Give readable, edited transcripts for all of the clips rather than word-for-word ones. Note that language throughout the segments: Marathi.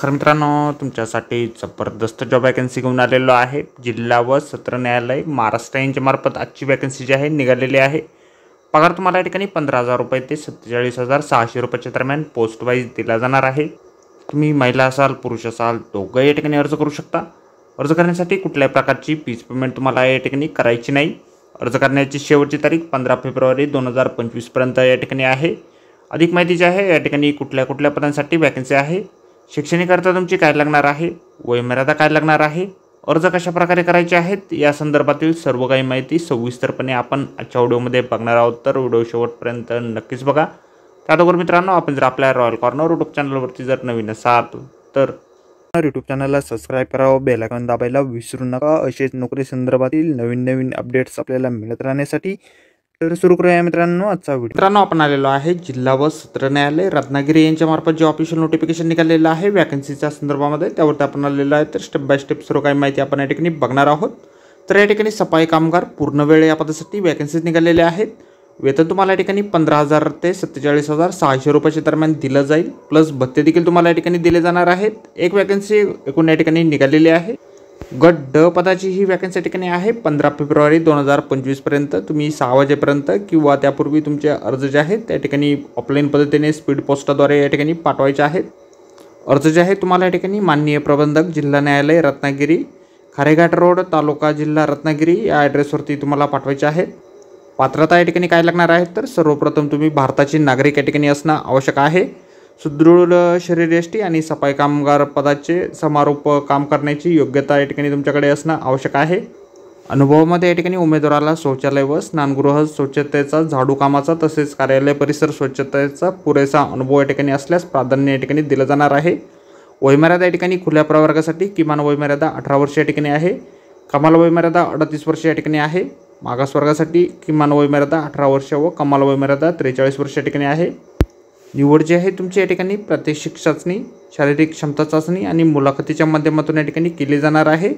तर मित्रांनो, तुमच्यासाठी जबरदस्त जॉब वॅकन्सी घेऊन आलेलो आहे। जिल्हा व सत्र न्यायालय महाराष्ट्र यांच्या मार्फत आजची वॅकन्सी जी आहे निघालेली आहे। पगार तुम्हाला या ठिकाणी 15,000 रुपये ते 47,600 रुपयाच्या दरम्यान पोस्ट वाईज दिला जाणार आहे। तुम्ही महिला असाल पुरुष असाल दोघं या ठिकाणी अर्ज करू शकता। अर्ज करण्यासाठी कुठल्याही प्रकारची फीस पेमेंट तुम्हाला या ठिकाणी करायची नाही। अर्ज करण्याची शेवटची तारीख 15 फेब्रुवारी 2025 पर्यंत या ठिकाणी आहे। अधिक माहिती जी आहे या ठिकाणी कुठल्या पदांसाठी वॅकन्सी आहे, शैक्षणिक अर्थ तुमची काय लागणार आहे, वयमर्यादा काय लागणार आहे, अर्ज कशा प्रकारे करायचे आहेत या संदर्भातील सर्व काही माहिती सविस्तरपणे आपण आजच्या व्हिडिओमध्ये बघणार आहोत। तर व्हिडिओ शेवटपर्यंत नक्कीच बघा। त्याचबरोबर मित्रांनो, आपण जर आपल्या रॉयल कॉर्नर यूट्यूब चॅनलवरती जर नवीन असाल तर यूट्यूब चॅनलला सबस्क्राईब करावं, बेल आयकॉन दाबायला विसरू नका। असेच नोकरी संदर्भातील नवीन अपडेट्स आपल्याला मिळत राहण्यासाठी। तर सुरू करूया मित्रांनो आजचा व्हिडिओ। मित्रांनो, आपण आलेलो आहे जिल्हा व सत्र न्यायालय रत्नागिरी यांच्या मार्फत जे ऑफिशियल नोटिफिकेशन निघालेलं आहे वॅकन्सीच्या संदर्भामध्ये, त्यावरती आपण आलेलो आहे। तर स्टेप बाय स्टेप सर्व काही माहिती आपण या ठिकाणी बघणार आहोत। तर या ठिकाणी सफाई कामगार पूर्ण वेळ या पदासाठी वॅकन्सीज निघालेल्या आहेत। वेतन तुम्हाला या ठिकाणी 15,000 ते 47,600 रुपयाच्या दरम्यान दिलं जाईल, प्लस भत्ते देखील तुम्हाला या ठिकाणी दिले जाणार आहेत। एक वॅकन्सी एकूण या ठिकाणी निघालेली आहे। गट ड पदाची ही वॅकन्सी या ठिकाणी आहे। 15 फेब्रुवारी 2025 पर्यंत तुम्ही 6 वाजेपर्यंत किंवा त्यापूर्वी तुमचे अर्ज जे आहेत त्या ठिकाणी ऑफलाईन पद्धतीने स्पीड पोस्टाद्वारे या ठिकाणी पाठवायचे आहेत। अर्ज जे आहे तुम्हाला या ठिकाणी माननीय प्रबंधक जिल्हा न्यायालय रत्नागिरी, खारेघाट रोड, तालुका जिल्हा रत्नागिरी या ॲड्रेसवरती तुम्हाला पाठवायचे आहेत। पात्रता या ठिकाणी काय लागणार आहे, तर सर्वप्रथम तुम्ही भारताचे नागरिक या ठिकाणी असणं आवश्यक आहे। सुदृढ शरीरयष्टी आणि सफाई कामगार पदाचे समारोप काम करण्याची योग्यता या ठिकाणी तुमच्याकडे असणं आवश्यक आहे। अनुभवामध्ये या ठिकाणी उमेदवाराला शौचालय व स्नानगृह स्वच्छतेचा, झाडू कामाचा तसेच कार्यालय परिसर स्वच्छतेचा पुरेसा अनुभव या ठिकाणी असल्यास प्राधान्य या ठिकाणी दिलं जाणार आहे। वयमर्यादा या ठिकाणी खुल्या प्रवर्गासाठी किमान वयमर्यादा 18 वर्ष या ठिकाणी आहे। कमाल वयमर्यादा 38 वर्ष या ठिकाणी आहे। मागास वर्गासाठी किमान वयमर्यादा 18 वर्ष व कमाल वयमर्यादा 43 वर्ष या ठिकाणी आहे। निवड जी आहे तुमची या ठिकाणी प्रात्यक्षिक चाचणी, शारीरिक क्षमता चाचणी आणि मुलाखतीच्या माध्यमातून या ठिकाणी केली जाणार आहे।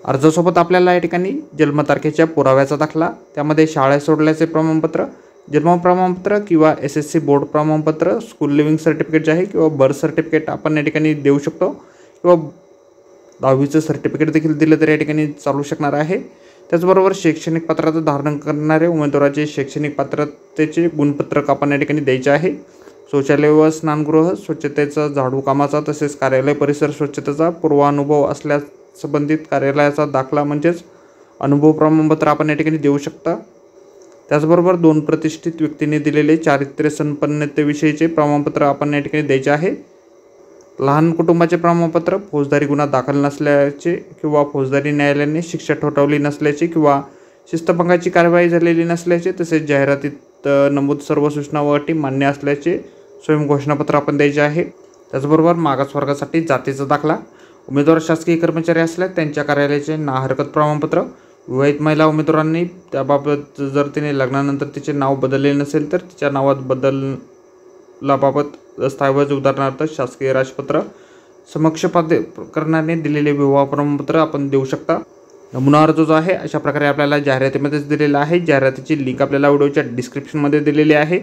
अर्जासोबत आपल्याला या ठिकाणी जन्मतारखेच्या पुराव्याचा दाखला, त्यामध्ये शाळा सोडल्याचे प्रमाणपत्र, जन्म प्रमाणपत्र किंवा SSC बोर्ड प्रमाणपत्र, स्कूल लिव्हिंग सर्टिफिकेट जे आहे किंवा बर्थ सर्टिफिकेट आपण या ठिकाणी देऊ शकतो किंवा 10वीचं सर्टिफिकेट देखील दिलं तर या ठिकाणी चालू शकणार आहे। त्याचबरोबर शैक्षणिक पात्रता धारण करणारे उमेदवाराचे शैक्षणिक पात्रतेचे गुणपत्रक आपण या ठिकाणी द्यायचे आहे। शौचालय व स्नानगृह स्वच्छतेचा, झाडू कामाचा तसेच कार्यालय परिसर स्वच्छतेचा पूर्वानुभव असल्यास संबंधित कार्यालयाचा दाखला म्हणजेच अनुभव प्रमाणपत्र आपण या ठिकाणी देऊ शकता। त्याचबरोबर 2 प्रतिष्ठित व्यक्तींनी दिलेले चारित्र्य संपन्नतेविषयीचे प्रमाणपत्र आपण या ठिकाणी द्यायचे आहे। लहान कुटुंबाचे प्रमाणपत्र, फौजदारी गुन्हा दाखल नसल्याचे किंवा फौजदारी न्यायालयाने शिक्षा ठोठावली नसल्याचे किंवा शिस्तभंगाची कारवाई झालेली नसल्याचे तसेच जाहिरातीत नमूद सर्व सूचना व अटी मान्य असल्याचे स्वयंघोषणापत्र आपण द्यायचे आहे। त्याचबरोबर मागासवर्गासाठी जातीचा दाखला, उमेदवार शासकीय कर्मचारी असल्यास त्यांच्या कार्यालयाचे नाहरकत प्रमाणपत्र, विवाहित महिला उमेदवारांनी त्याबाबत जर तिने लग्नानंतर तिचे नाव बदलले नसेल तर तिच्या नावात बदलाबाबत दस्तऐवज, उदाहरणार्थ शासकीय राजपत्र, समक्ष प्राधिकरणाने दिलेले विवाह प्रमाणपत्र आपण देऊ शकता। नमुना अर्ज जो आहे अशा प्रकारे आपल्याला जाहिरातीमध्येच दिलेला आहे। जाहिरातीची लिंक आपल्याला व्हिडिओच्या डिस्क्रिप्शनमध्ये दिलेली आहे।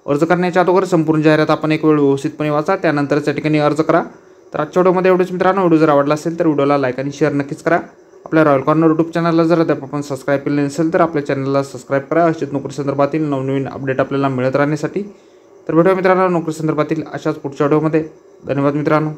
अर्ज करण्याच्या अगोदर संपूर्ण जाहिरात आपण एक वेळ व्यवस्थितपणे वाचा, त्यानंतर त्या ठिकाणी अर्ज करा। तर आजच्या व्हिडिओमध्ये एवढंच मित्रांनो। व्हिडिओ जर आवडला असेल तर व्हिडिओला लाईक आणि शेअर नक्कीच करा। आपल्या रॉयल कॉर्नर यूट्यूब चॅनलला जर अद्याप आपण सबस्क्राईब केले नसेल तर आपल्या चॅनलला सबस्क्राईब करा। अशाच नोकरी संदर्भातील नवनवीन अपडेट आपल्याला मिळत राहण्यासाठी। तर भेटूया मित्रांनो नोकरी संदर्भातील अशाच पुढच्या व्हिडिओमध्ये। धन्यवाद मित्रांनो।